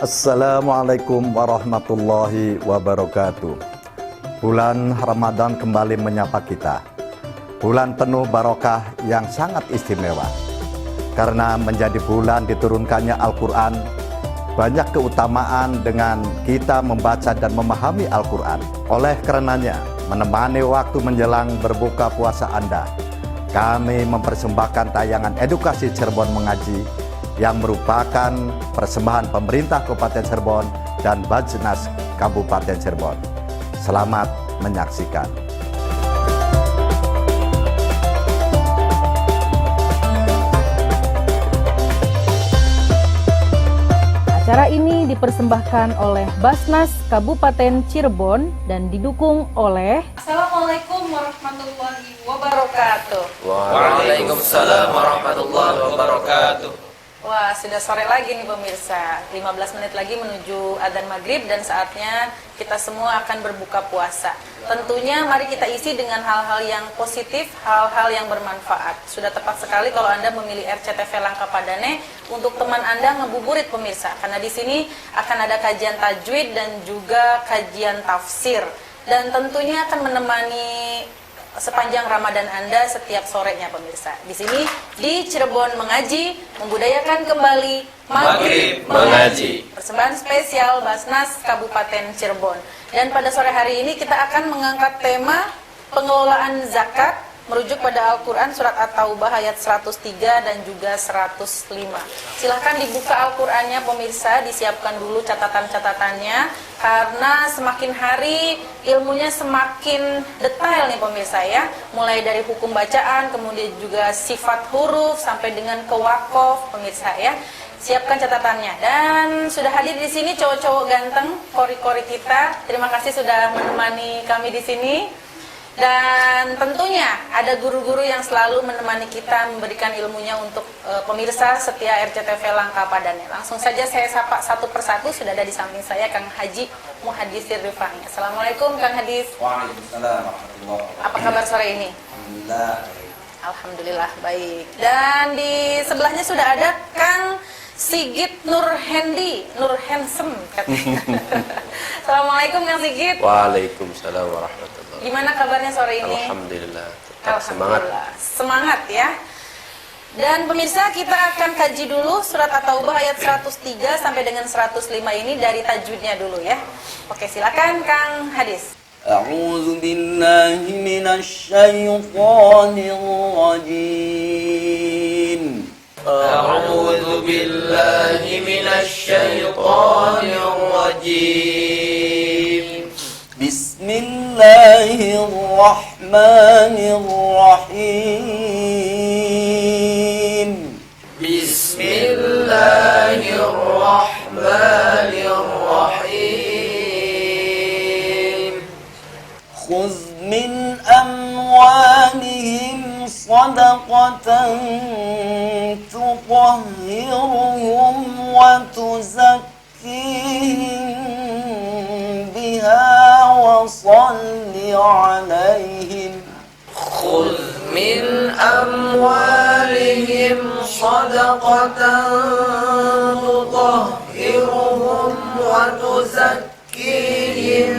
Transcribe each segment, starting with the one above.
Assalamualaikum warahmatullahi wabarakatuh. Bulan Ramadan kembali menyapa kita. Bulan penuh barokah yang sangat istimewa. Karena menjadi bulan diturunkannya Al-Quran, banyak keutamaan dengan kita membaca dan memahami Al-Quran. Oleh karenanya, menemani waktu menjelang berbuka puasa Anda, kami mempersembahkan tayangan edukasi Cirebon Mengaji yang merupakan persembahan pemerintah Kabupaten Cirebon dan Bajnas Kabupaten Cirebon. Selamat menyaksikan. Acara ini dipersembahkan oleh Basnas Kabupaten Cirebon dan didukung oleh Assalamualaikum warahmatullahi wabarakatuh. Waalaikumsalam warahmatullahi wabarakatuh. Wah, sudah sore lagi nih pemirsa. 15 menit lagi menuju adzan maghrib dan saatnya kita semua akan berbuka puasa. Tentunya mari kita isi dengan hal-hal yang positif, hal-hal yang bermanfaat. Sudah tepat sekali kalau Anda memilih RCTV Langka Padane untuk teman Anda ngebuburit pemirsa. Karena di sini akan ada kajian tajwid dan juga kajian tafsir. Dan tentunya akan menemani sepanjang Ramadan Anda setiap sorenya pemirsa. Di sini di Cirebon Mengaji membudayakan kembali Maghrib Mengaji. Persembahan spesial Basnas Kabupaten Cirebon. Dan pada sore hari ini kita akan mengangkat tema pengelolaan zakat merujuk pada Al-Quran surat At-Taubah ayat 103 dan juga 105. Silahkan dibuka Al-Qurannya pemirsa, disiapkan dulu catatan-catatannya karena semakin hari ilmunya semakin detail nih pemirsa ya. Mulai dari hukum bacaan, kemudian juga sifat huruf sampai dengan kewakof pemirsa ya. Siapkan catatannya. Dan sudah hadir di sini cowok-cowok ganteng, kori-kori kita. Terima kasih sudah menemani kami di sini. Dan tentunya ada guru-guru yang selalu menemani kita memberikan ilmunya untuk pemirsa setia RCTV Langka Padane. Langsung saja saya sapa satu persatu. Sudah ada di samping saya Kang Haji Muhadisir Rifani. Assalamualaikum Kang Hadis. Waalaikumsalam warahmatullahi wabarakatuh. Apa kabar sore ini? Alhamdulillah. Alhamdulillah baik. Dan di sebelahnya sudah ada Kang Sigit Nur Hendi, Nur Handsome katanya. Assalamualaikum Kang Sigit. Waalaikumsalam warahmatullahi wabarakatuh. Gimana kabarnya sore ini? Alhamdulillah. Tetap semangat. Semangat ya. Dan pemirsa kita akan kaji dulu surat At-Taubah ayat 103 sampai dengan 105 ini dari tajwidnya dulu ya. Oke, silakan Kang Hadis. A'udzu billahi minasy syaithanir rajim. A'udzu billahi minasy syaithanir rajim. Bismillahirrahmanirrahim. Bismillahirrahmanirrahim. Khudh min amwalihim sadaqatan tutahhiruhum wa tuzakkihim وصل عليهم خذ من أموالهم صدقة تطهرهم وتزكيهم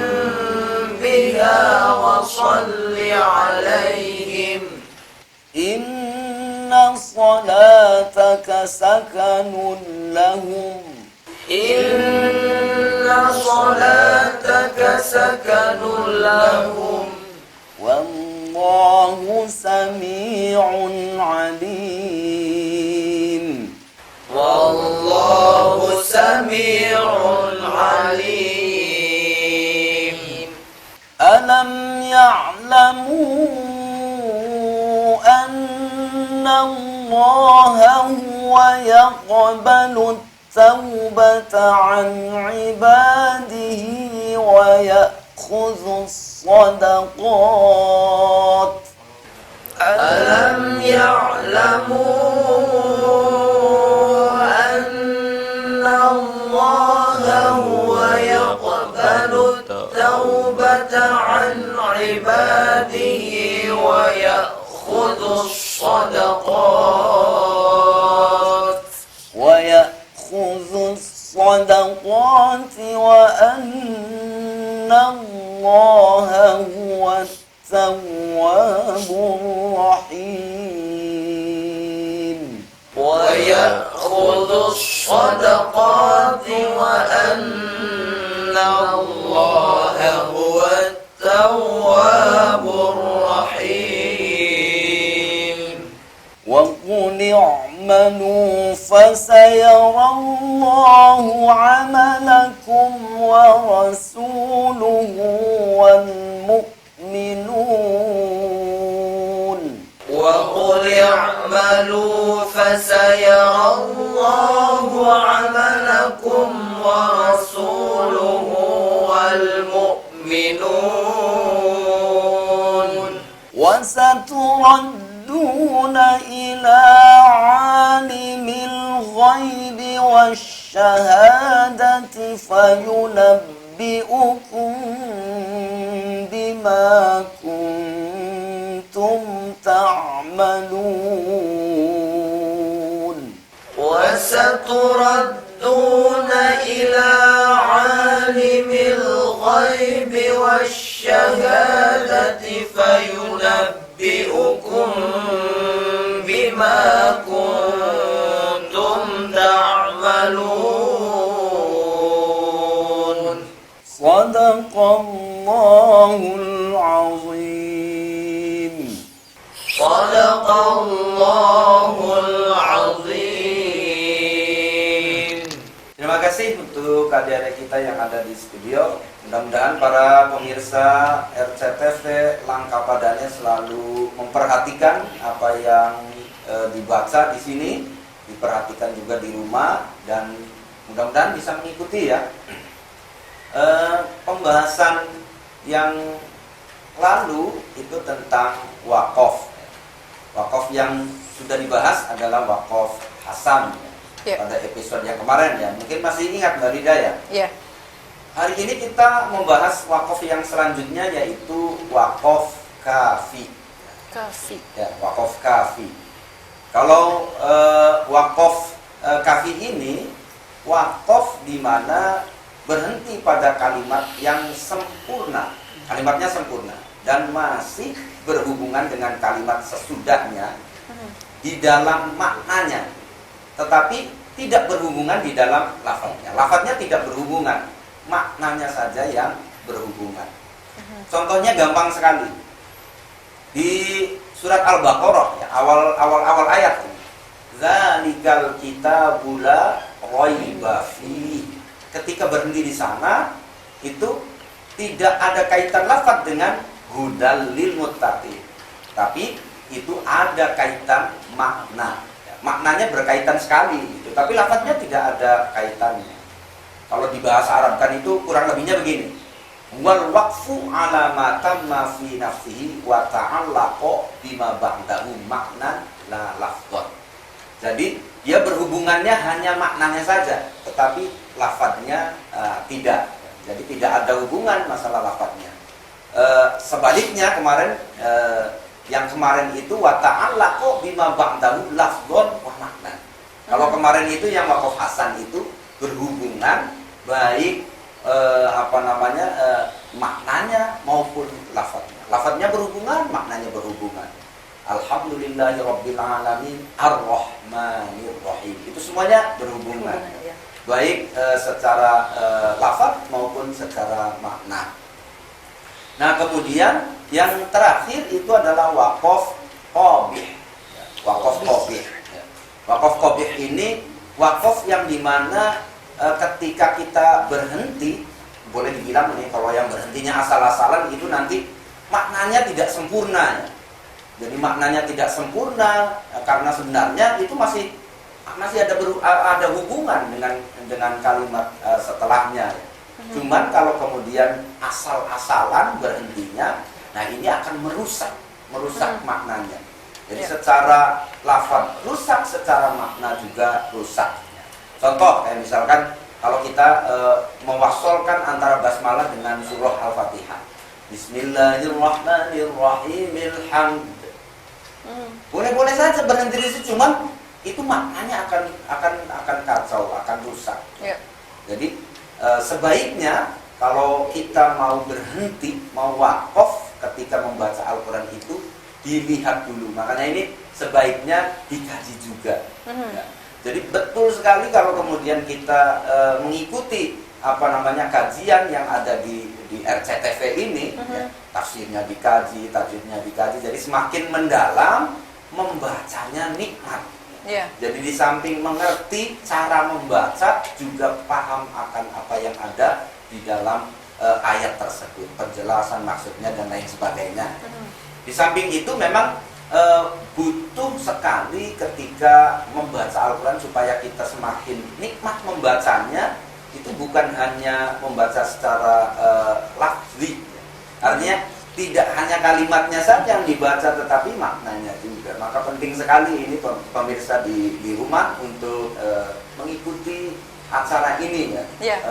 بها وصل عليهم إن صلاتك سكن لهم إن صلاتك سكن لهم والله سميع عليم والله سميع عليم ألم يعلموا أن الله هو يقبل التوبة عن عباده ويأخذ الصدقات ألم يعلموا أن الله هو يقبل التوبة عن عباده ويأخذ الصدقات ويأخذ الصدقات الصدقات وأن الله هو التواب الرحيم ويأخذ الصدقات وأن الله هو التواب الرحيم وقل اعملوا فسيرى الله عملكم ورسوله والمؤمنون وقل اعملوا فسيرى الله عملكم ورسوله والمؤمنون وستردون إلى عالم الغيب والشهادة فينبئكم بما كنتم تعملون وستردون إلى عالم الغيب والشهادة فينبئكم بما كنتم تعملون صدق الله العظيم صدق الله العظيم. Terima kasih untuk adik-adik kita yang ada di studio. Mudah-mudahan para pemirsa RCTV langkah padanya selalu memperhatikan apa yang dibaca di sini, diperhatikan juga di rumah, dan mudah-mudahan bisa mengikuti ya. Pembahasan yang lalu itu tentang wakaf. Wakaf yang sudah dibahas adalah wakaf Hasan pada episode yang kemarin ya. Mungkin masih ingat Mbak Rida ya? Iya. Hari ini kita membahas wakaf yang selanjutnya, yaitu wakaf kafi. Kasih. Ya, wakaf kafi. Kalau wakaf kafi ini wakaf di mana berhenti pada kalimat yang sempurna, kalimatnya sempurna dan masih berhubungan dengan kalimat sesudahnya di dalam maknanya, tetapi tidak berhubungan di dalam lafadznya. Lafadznya tidak berhubungan, maknanya saja yang berhubungan. Contohnya gampang sekali. Di surat Al-Baqarah ya, awal ayat ini. Zalikal kitabul la raiba fihi. Ketika berhenti di sana itu tidak ada kaitan lafaz dengan hudal lil muttaqin. Tapi itu ada kaitan makna. Ya, maknanya berkaitan sekali gitu. Tapi lafaznya tidak ada kaitannya. Kalau di bahasa Arab kan itu kurang lebihnya begini. Wal waqfu ala ma tamma fi nafsihi wa ta'allaqa bima ba'dahu maknan la lafdhan. Jadi dia berhubungannya hanya maknanya saja, tetapi lafadznya tidak. Jadi tidak ada hubungan masalah lafadznya. Sebaliknya kemarin yang kemarin itu wa ta'allaqa bima ba'dahu lafdhan wa maknan. Kalau kemarin itu yang wakaf Hasan itu berhubungan baik maknanya maupun lafadznya. Lafadznya berhubungan, maknanya berhubungan. Alhamdulillahirabbil alamin arrahmanir rahim. Itu semuanya berhubungan. Baik secara lafadz maupun secara makna. Nah, kemudian yang terakhir itu adalah wakaf qabih. Wakaf qabih. Wakaf qabih ini wakaf yang dimana ketika kita berhenti, boleh dibilang nih, kalau yang berhentinya asal-asalan itu nanti maknanya tidak sempurna ya. Jadi maknanya tidak sempurna karena sebenarnya itu masih ada hubungan dengan kalimat setelahnya ya. Cuman kalau kemudian asal-asalan berhentinya, nah ini akan merusak maknanya. Jadi secara lafaz rusak, secara makna juga rusak. Contoh kayak misalkan kalau kita mewassolkan antara basmalah dengan surah Al-Fatihah. Bismillahirrahmanirrahim. Boleh-boleh saja berhenti di situ, cuman itu maknanya akan kacau, akan rusak. Ya. Jadi sebaiknya kalau kita mau berhenti, mau wakaf ketika membaca Al-Quran itu dilihat dulu. Makanya ini sebaiknya dikaji juga. Ya. Jadi betul sekali kalau kemudian kita mengikuti kajian yang ada di RCTV ini, ya, tafsirnya dikaji, tajwidnya dikaji. Jadi semakin mendalam, membacanya nikmat. Yeah. Jadi di samping mengerti cara membaca, juga paham akan apa yang ada di dalam ayat tersebut, penjelasan maksudnya dan lain sebagainya. Di samping itu memang butuh sekali ketika membaca Al-Quran supaya kita semakin nikmat membacanya. Itu bukan hanya membaca secara lafzi, artinya tidak hanya kalimatnya saja yang dibaca, tetapi maknanya juga. Maka penting sekali ini pemirsa di rumah untuk mengikuti acara ini, ya.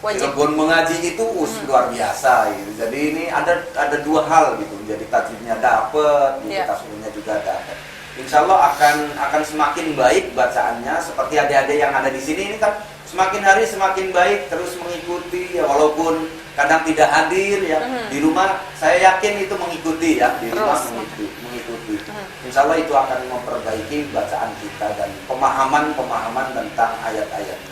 Wajib. Cirebon mengaji itu luar biasa gitu. Jadi ini ada dua hal gitu. Jadi tajwidnya dapat, tafsirnya juga dapat. Insya Allah akan semakin baik bacaannya. Seperti adik-adik yang ada di sini ini kan semakin hari semakin baik, terus mengikuti ya, walaupun kadang tidak hadir ya. Di rumah saya yakin itu mengikuti ya, di rumah mengikuti. Insya Allah itu akan memperbaiki bacaan kita dan pemahaman tentang ayat-ayat.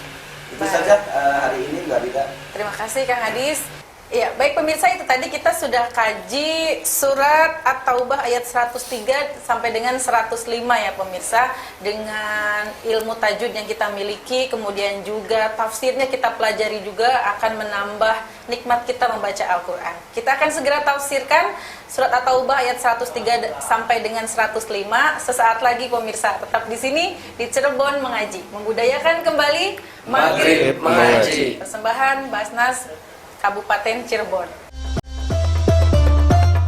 Itu saja hari ini Mbak Rida. Terima kasih Kang Hadis. Ya, baik pemirsa, itu tadi kita sudah kaji surat At-Taubah ayat 103 sampai dengan 105 ya pemirsa, dengan ilmu tajwid yang kita miliki, kemudian juga tafsirnya kita pelajari juga akan menambah nikmat kita membaca Al-Quran. Kita akan segera tafsirkan surat At-Taubah ayat 103 sampai dengan 105 sesaat lagi pemirsa. Tetap di sini di Cirebon Mengaji, membudayakan kembali Maghrib Mengaji. Persembahan Basnas Kabupaten Cirebon.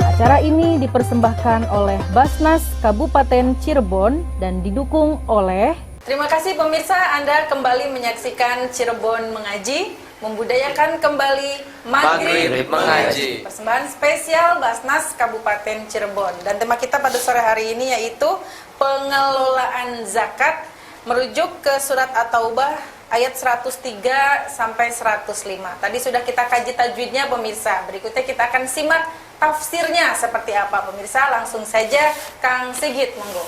Acara ini dipersembahkan oleh Basnas Kabupaten Cirebon dan didukung oleh... Terima kasih pemirsa, Anda kembali menyaksikan Cirebon Mengaji, membudayakan kembali Maghrib Mengaji. Persembahan spesial Basnas Kabupaten Cirebon. Dan tema kita pada sore hari ini yaitu pengelolaan zakat, merujuk ke surat At-Taubah ayat 103 sampai 105. Tadi sudah kita kaji tajwidnya pemirsa. Berikutnya kita akan simak tafsirnya seperti apa pemirsa. Langsung saja Kang Sigit, monggo.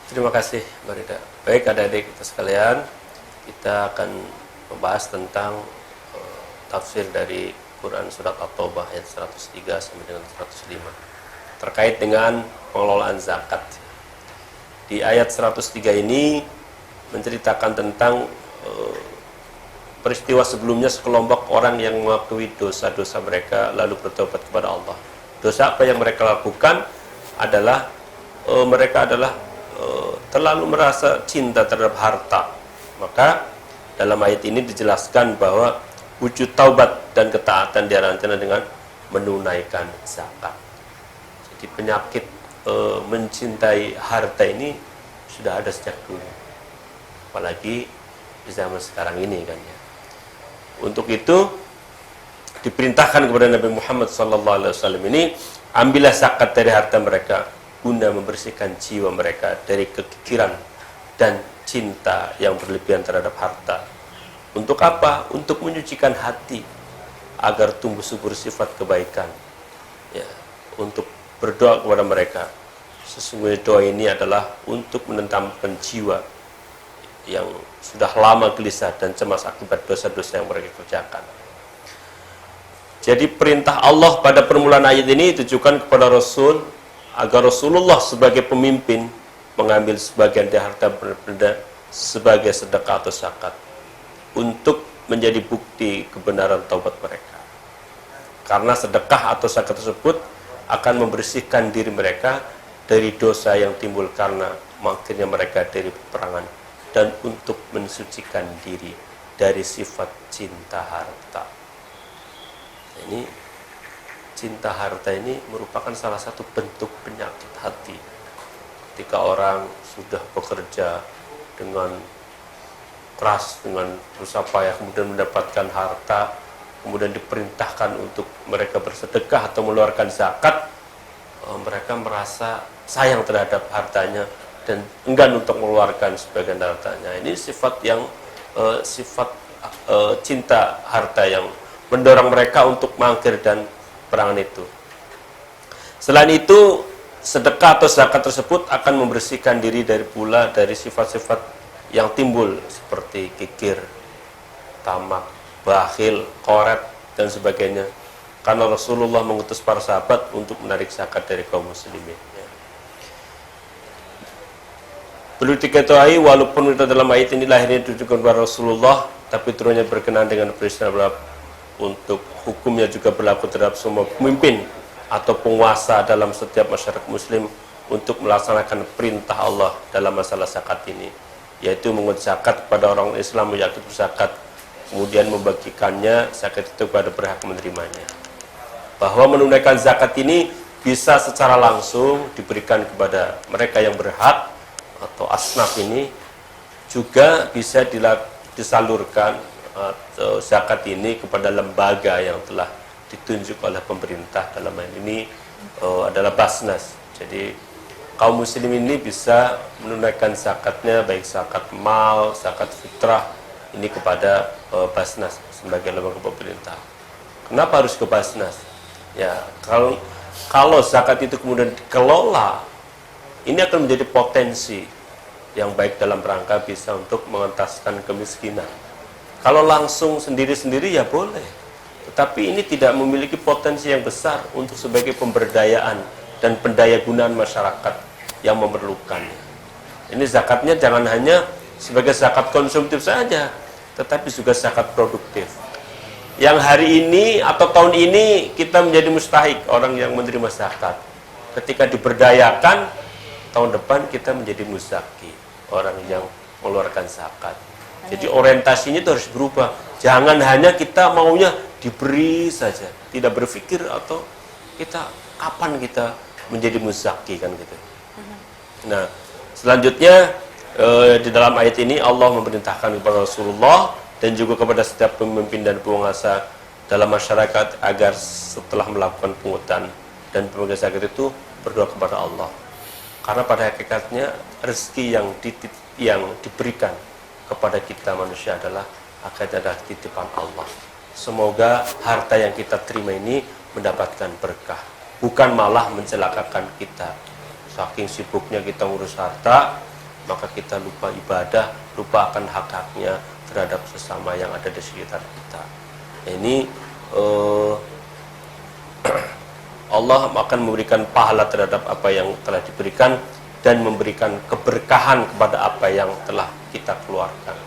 Terima kasih Mbak Rida. Baik adik-adik kita sekalian, kita akan membahas tentang tafsir dari Quran surat At-Taubah ayat 103 sampai dengan 105 terkait dengan pengelolaan zakat. Di ayat 103 ini menceritakan tentang peristiwa sebelumnya sekelompok orang yang mengakui dosa-dosa mereka lalu bertobat kepada Allah. Dosa apa yang mereka lakukan adalah mereka adalah terlalu merasa cinta terhadap harta. Maka dalam ayat ini dijelaskan bahwa wujud taubat dan ketaatan diantaranya dengan menunaikan zakat. Jadi penyakit mencintai harta ini sudah ada sejak dulu, apalagi di zaman sekarang ini kan ya. Untuk itu diperintahkan kepada Nabi Muhammad SAW ini, ambillah zakat dari harta mereka guna membersihkan jiwa mereka dari kekikiran dan cinta yang berlebihan terhadap harta. Untuk apa? Untuk menyucikan hati agar tumbuh subur sifat kebaikan. Ya, untuk berdoa kepada mereka. Sesungguhnya doa ini adalah untuk menenangkan jiwa yang sudah lama gelisah dan cemas akibat dosa-dosa yang mereka kerjakan. Jadi perintah Allah pada permulaan ayat ini ditujukan kepada Rasul agar Rasulullah sebagai pemimpin mengambil sebagian dari harta benda sebagai sedekah atau zakat untuk menjadi bukti kebenaran taubat mereka. Karena sedekah atau zakat tersebut akan membersihkan diri mereka dari dosa yang timbul karena makirnya mereka dari peperangan, dan untuk mensucikan diri dari sifat cinta harta. Ini cinta harta ini merupakan salah satu bentuk penyakit hati. Ketika orang sudah bekerja dengan keras, dengan susah payah, kemudian mendapatkan harta, kemudian diperintahkan untuk mereka bersedekah atau mengeluarkan zakat, mereka merasa sayang terhadap hartanya dan enggan untuk mengeluarkan sebagian hartanya. Ini sifat yang sifat cinta harta yang mendorong mereka untuk mangkir dan perangan itu. Selain itu, sedekah atau zakat tersebut akan membersihkan diri dari sifat-sifat yang timbul seperti kikir, tamak, bakhil, qoret dan sebagainya. Karena Rasulullah mengutus para sahabat untuk menarik zakat dari kaum muslimin. Perlu diketahui walaupun kita dalam ayat ini lahirnya ditujukan kepada Rasulullah, tapi turunnya berkenaan dengan peristiwa untuk hukumnya juga berlaku terhadap semua pemimpin atau penguasa dalam setiap masyarakat muslim untuk melaksanakan perintah Allah dalam masalah zakat ini, yaitu mengut zakat kepada orang Islam yang wajib zakat, kemudian membagikannya zakat itu kepada berhak menerimanya. Bahwa menunaikan zakat ini bisa secara langsung diberikan kepada mereka yang berhak atau asnaf ini, juga bisa disalurkan atau zakat ini kepada lembaga yang telah ditunjuk oleh pemerintah, dalam hal ini adalah Basnas. Jadi kaum muslim ini bisa menunaikan zakatnya, baik zakat mal, zakat fitrah ini kepada Basnas sebagai lembaga pemerintah. Kenapa harus ke Basnas? Ya, kalau zakat itu kemudian dikelola, ini akan menjadi potensi yang baik dalam rangka bisa untuk mengentaskan kemiskinan. Kalau langsung sendiri-sendiri ya boleh, tetapi ini tidak memiliki potensi yang besar untuk sebagai pemberdayaan dan pendayagunaan masyarakat yang memerlukannya. Ini zakatnya jangan hanya sebagai zakat konsumtif saja, tetapi juga zakat produktif. Yang hari ini atau tahun ini kita menjadi mustahik orang yang menerima zakat. Ketika diberdayakan, tahun depan kita menjadi muzaki, orang yang mengeluarkan zakat. Jadi orientasinya itu harus berubah. Jangan hanya kita maunya diberi saja, tidak berpikir atau kita kapan kita menjadi muzaki kan gitu. Nah, selanjutnya di dalam ayat ini Allah memerintahkan kepada Rasulullah dan juga kepada setiap pemimpin dan penguasa dalam masyarakat agar setelah melakukan pungutan dan pemegang zakat itu berdoa kepada Allah. Karena pada hakikatnya rezeki yang diberikan kepada kita manusia adalah titipan Allah. Semoga harta yang kita terima ini mendapatkan berkah, bukan malah mencelakakan kita. Saking sibuknya kita ngurus harta, maka kita lupa ibadah, lupa akan hak-haknya terhadap sesama yang ada di sekitar kita. Ini Allah akan memberikan pahala terhadap apa yang telah diberikan dan memberikan keberkahan kepada apa yang telah kita keluarkan.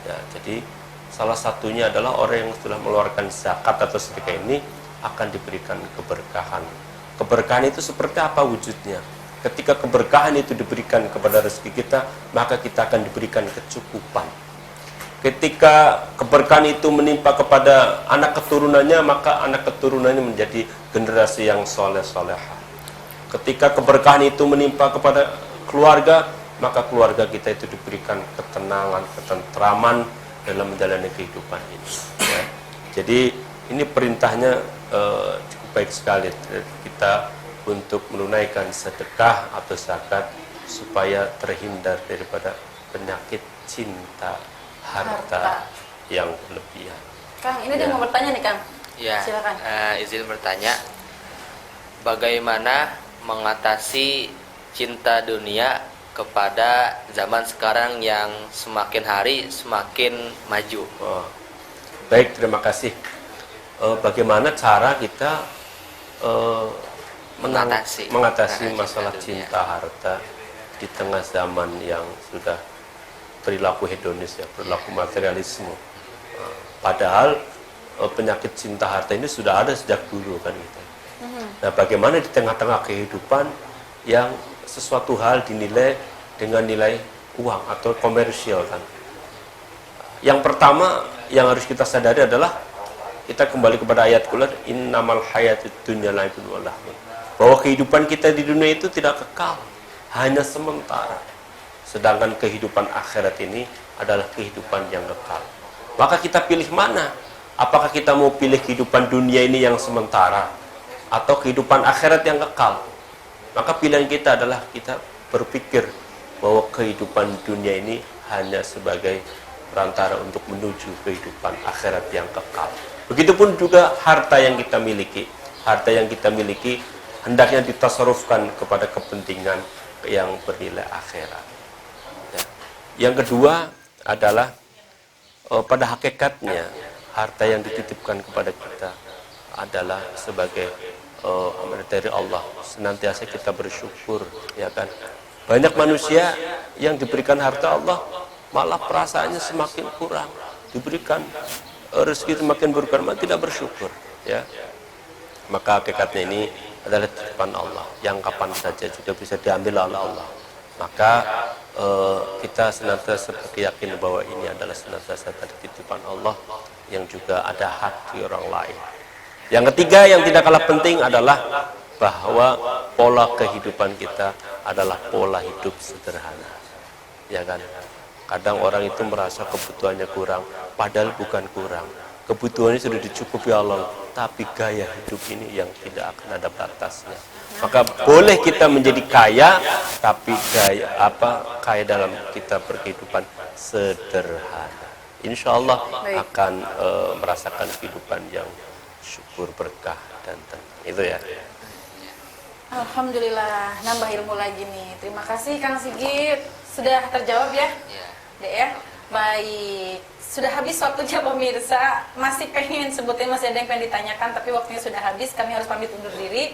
Ya, jadi salah satunya adalah orang yang sudah mengeluarkan zakat atau sedekah ini akan diberikan keberkahan. Keberkahan itu seperti apa wujudnya? Ketika keberkahan itu diberikan kepada rezeki kita, maka kita akan diberikan kecukupan. Ketika keberkahan itu menimpa kepada anak keturunannya, maka anak keturunannya menjadi generasi yang soleh-solehah. Ketika keberkahan itu menimpa kepada keluarga, maka keluarga kita itu diberikan ketenangan, ketentraman dalam menjalani kehidupan ini. Ya. Jadi ini perintahnya cukup baik sekali kita untuk menunaikan sedekah atau zakat supaya terhindar daripada penyakit cinta harta yang berlebihan. Kang, ini dia mau bertanya nih, Kang. Ya, silakan. Izin bertanya, bagaimana mengatasi cinta dunia kepada zaman sekarang yang semakin hari semakin maju? Oh, baik, terima kasih. Bagaimana cara kita mengatasi masalah cinta harta di tengah zaman yang sudah perilaku hedonis, ya, perilaku materialisme. Padahal penyakit cinta harta ini sudah ada sejak dulu kan gitu. Nah, bagaimana di tengah-tengah kehidupan yang sesuatu hal dinilai dengan nilai uang atau komersial kan? Yang pertama yang harus kita sadari adalah kita kembali kepada ayat Quran, innamal hayatud dunya laibun wa lahwun. Bahwa kehidupan kita di dunia itu tidak kekal, hanya sementara. Sedangkan kehidupan akhirat ini adalah kehidupan yang kekal. Maka kita pilih mana? Apakah kita mau pilih kehidupan dunia ini yang sementara atau kehidupan akhirat yang kekal? Maka pilihan kita adalah kita berpikir bahwa kehidupan dunia ini hanya sebagai perantara untuk menuju kehidupan akhirat yang kekal. Begitupun juga harta yang kita miliki. Harta yang kita miliki hendaknya ditasarufkan kepada kepentingan yang bernilai akhirat. Ya. Yang kedua adalah pada hakikatnya harta yang dititipkan kepada kita adalah sebagai amanat dari Allah. Senantiasa kita bersyukur, ya kan? Banyak manusia yang diberikan harta Allah malah perasaannya semakin kurang, diberikan rezeki semakin berkurang, malah tidak bersyukur, ya. Maka hakikatnya ini adalah titipan Allah yang kapan saja juga bisa diambil oleh Allah. Maka kita senantiasa yakin bahwa ini adalah senantiasa titipan Allah yang juga ada hak di orang lain. Yang ketiga yang tidak kalah penting adalah bahwa pola kehidupan kita adalah pola hidup sederhana, ya kan? Kadang orang itu merasa kebutuhannya kurang, padahal bukan kurang. Kebutuhannya sudah dicukupi Allah, tapi gaya hidup ini yang tidak akan ada batasnya. Maka boleh kita menjadi kaya, tapi kaya dalam kita berkehidupan sederhana. Insya Allah akan merasakan kehidupan yang syukur, berkah, dan tenang. Itu ya. Alhamdulillah, nambah ilmu lagi nih. Terima kasih Kang Sigit. Sudah terjawab ya? Dek ya? Baik. Sudah habis waktunya pemirsa. Masih pengen sebutin, masih ada yang pengen ditanyakan, tapi waktunya sudah habis. Kami harus pamit undur diri.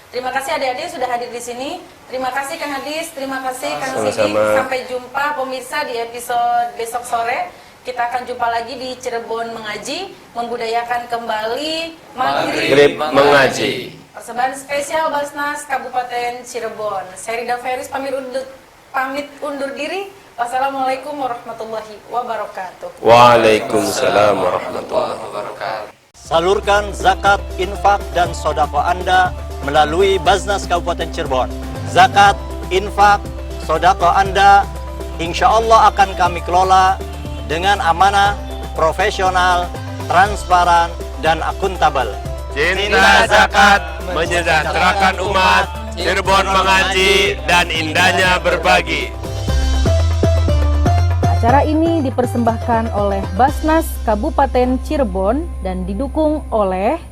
Terima kasih adik-adik sudah hadir di sini. Terima kasih Kang Hadis, terima kasih Kang Sigit. Sampai jumpa pemirsa di episode besok sore. Kita akan jumpa lagi di Cirebon Mengaji, membudayakan kembali Maghrib Mengaji. Persembahan spesial Basnas Kabupaten Cirebon. Saya Rida Feris pamit undur diri. Wassalamualaikum warahmatullahi wabarakatuh. Waalaikumsalam warahmatullahi wabarakatuh. Salurkan zakat, infak, dan sodako Anda melalui Basnas Kabupaten Cirebon. Zakat, infak, sodako Anda insya Allah akan kami kelola dengan amanah, profesional, transparan, dan akuntabel. Cinta zakat menyejahterakan umat, Cirebon mengaji, dan indahnya berbagi. Acara ini dipersembahkan oleh Basnas Kabupaten Cirebon dan didukung oleh